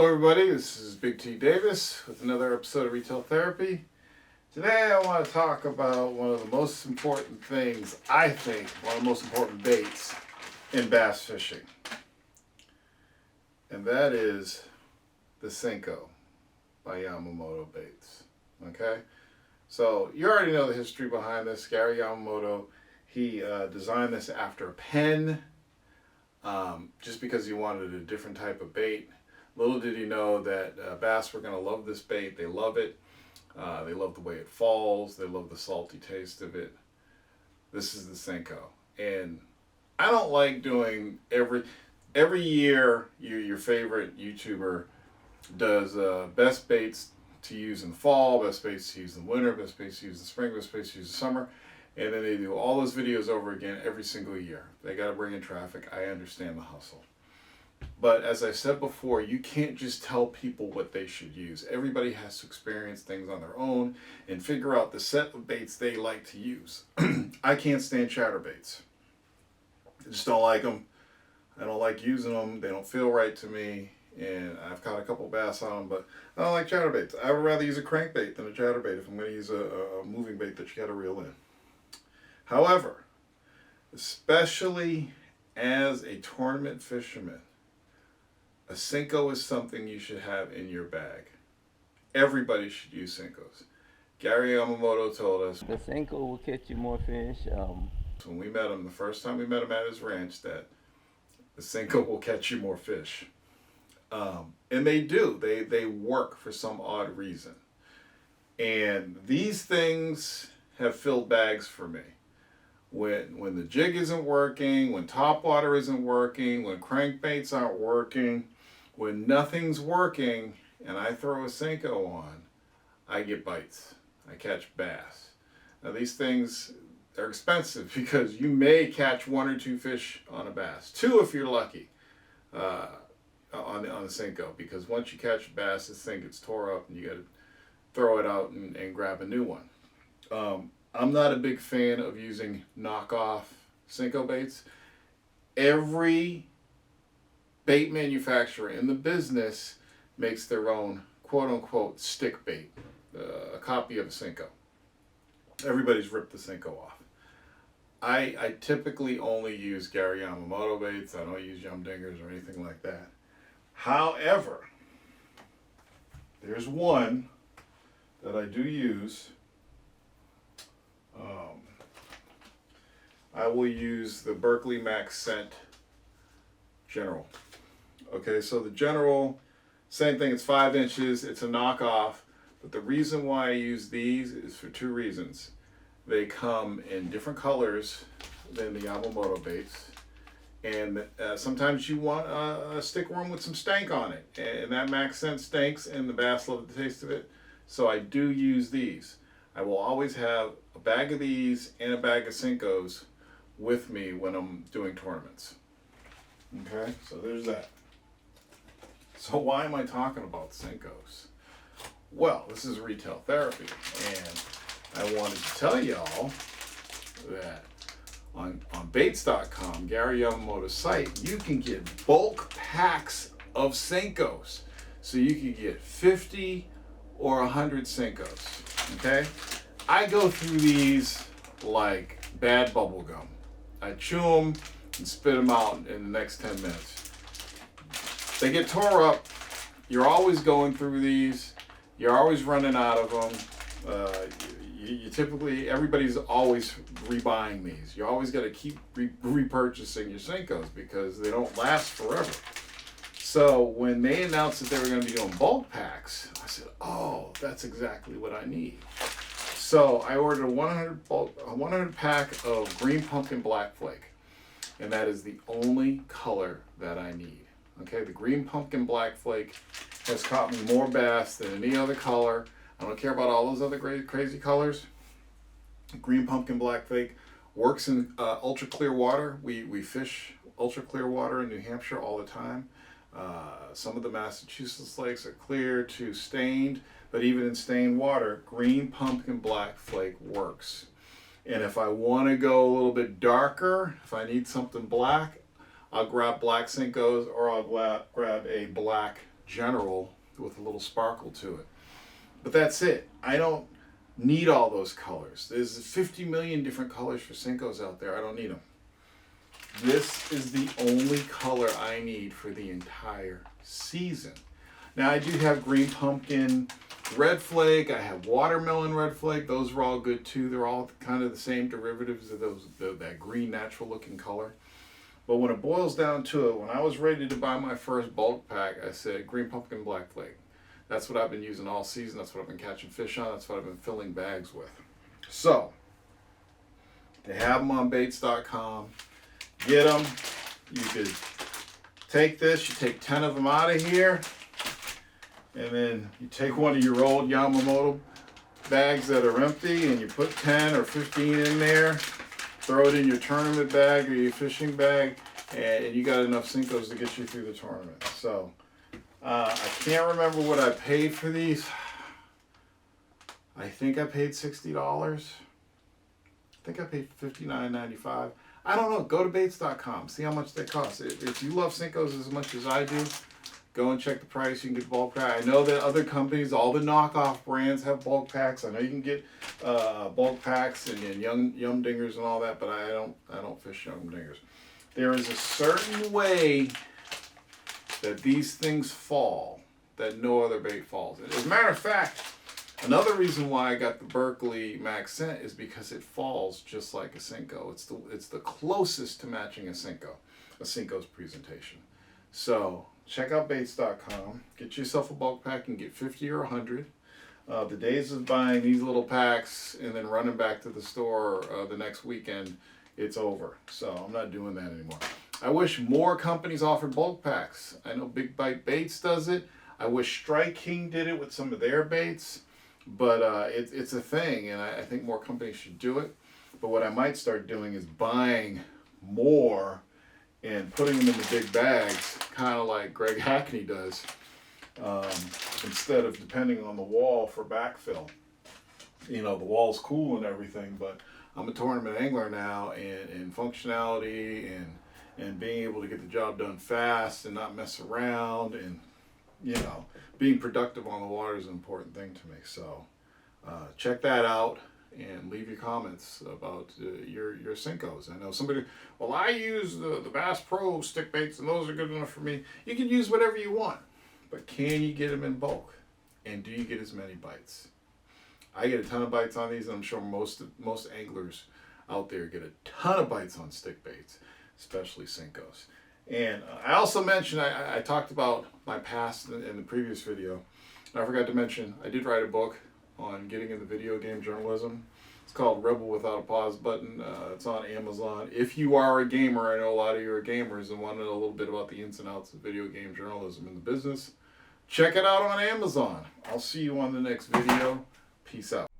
everybody, this is Big T Davis with another episode of Retail Therapy. Today I want to talk about one of the most important things, I think, one of the most important baits in bass fishing. And that is the Senko by Yamamoto baits. Okay? So you already know the history behind this. Gary Yamamoto, he designed this after a pen just because he wanted a different type of bait. Little did he know that bass were going to love this bait. They love it. They love the way it falls. They love the salty taste of it. This is the Senko. And I don't like doing every year your favorite YouTuber does best baits to use in the fall, best baits to use in the winter, best baits to use in the spring, best baits to use in the summer. And then they do all those videos over again every single year. They got to bring in traffic. I understand the hustle. But as I said before, you can't just tell people what they should use. Everybody has to experience things on their own and figure out the set of baits they like to use. I can't stand chatterbaits. I just don't like them. I don't like using them. They don't feel right to me. And I've caught a couple bass on them, but I don't like chatterbaits. I would rather use a crankbait than a chatterbait if I'm going to use a moving bait that you got to reel in. However, especially as a tournament fisherman, a Senko is something you should have in your bag. Everybody should use Senkos. Gary Yamamoto told us The Senko will catch you more fish. when we met him, the first time we met him at his ranch, that the Senko will catch you more fish. And they do. They work for some odd reason. And these things have filled bags for me. When the jig isn't working, when topwater isn't working, when crankbaits aren't working, when nothing's working and I throw a Senko on, I get bites. I catch bass. Now these things are expensive because you may catch one or two fish on a bass. Two if you're lucky on the Senko, because once you catch a bass, this thing gets tore up and you got to throw it out and grab a new one. I'm not a big fan of using knockoff Senko baits. Every bait manufacturer in the business makes their own quote-unquote stick bait, a copy of a Senko. Everybody's ripped the Senko off. I typically only use Gary Yamamoto baits. I don't use Yum Dingers or anything like that. However, there's one that I do use. I will use the Berkeley Max Scent General. Okay, so the General, same thing, it's 5 inches, it's a knockoff, but the reason why I use these is for two reasons. They come in different colors than the Yamamoto baits, and sometimes you want a stick worm with some stank on it, and that Max Scent stinks, and the bass love the taste of it, so I do use these. I will always have a bag of these and a bag of Senkos with me when I'm doing tournaments. Okay, so there's that. So why am I talking about Senkos? Well, this is retail therapy, and I wanted to tell y'all that on baits.com, Gary Yamamoto's site, you can get bulk packs of Senkos. So you can get 50 or 100 Senkos. Okay? I go through these like bad bubble gum. I chew them and spit them out in the next 10 minutes. They get tore up. You're always going through these. You're always running out of them. You typically, everybody's always rebuying these. You always got to keep repurchasing your Senkos because they don't last forever. So when they announced that they were going to be doing bulk packs, I said, oh, that's exactly what I need. So I ordered a 100 pack of green pumpkin black flake, and that is the only color that I need. Okay, the green pumpkin black flake has caught me more bass than any other color. I don't care about all those other crazy colors. Green pumpkin black flake works in ultra clear water. We fish ultra clear water in New Hampshire all the time. Some of the Massachusetts lakes are clear to stained, but even in stained water, green pumpkin black flake works. And if I want to go a little bit darker, if I need something black, I'll grab black Senkos or I'll grab a black general with a little sparkle to it. But that's it. I don't need all those colors. There's 50 million different colors for SENKOS out there. I don't need them. This is the only color I need for the entire season. Now I do have green pumpkin red flake. I have watermelon red flake. Those are all good too. They're all kind of the same derivatives of that green natural looking color. But when it boils down to it, when I was ready to buy my first bulk pack, I said green pumpkin black flake. That's what I've been using all season. That's what I've been catching fish on. That's what I've been filling bags with. So, they have them on baits.com. Get them. You could take this. You take 10 of them out of here. And then you take one of your old Yamamoto bags that are empty and you put 10 or 15 in there. Throw it in your tournament bag or your fishing bag. And you got enough SENKOS to get you through the tournament. So, I can't remember what I paid for these. I think I paid $60. I think I paid $59.95. I don't know. Go to baits.com. See how much they cost. If you love SENKOS as much as I do, go and check the price. You can get bulk pack. I know that other companies, all the knockoff brands have bulk packs. I know you can get bulk packs and yum dingers and all that, but I don't fish yum dingers. There is a certain way that these things fall that no other bait falls. As a matter of fact, another reason why I got the Berkley Max Scent is because it falls just like a SENKO. It's the closest to matching a SENKO's presentation. So check out baits.com. Get yourself a bulk pack and get 50 or 100. The days of buying these little packs and then running back to the store the next weekend, it's over. So I'm not doing that anymore. I wish more companies offered bulk packs. I know Big Bite Baits does it. I wish Strike King did it with some of their baits. But it's a thing, and I think more companies should do it. But what I might start doing is buying more and putting them in the big bags, kind of like Greg Hackney does, instead of depending on the wall for backfill. You know, the wall's cool and everything, but I'm a tournament angler now, and functionality and being able to get the job done fast and not mess around, and you know, being productive on the water is an important thing to me. So check that out and leave your comments about your SENKOS. I know somebody, well, I use the Bass Pro stick baits and those are good enough for me. You can use whatever you want, but can you get them in bulk? And do you get as many bites? I get a ton of bites on these, and I'm sure most anglers out there get a ton of bites on stick baits, especially SENKOS. And I also mentioned, I talked about my past in the previous video. I forgot to mention, I did write a book on getting into video game journalism. It's called Rebel Without a Pause Button. It's on Amazon. If you are a gamer, I know a lot of you are gamers and want to know a little bit about the ins and outs of video game journalism in the business, check it out on Amazon. I'll see you on the next video. Peace out.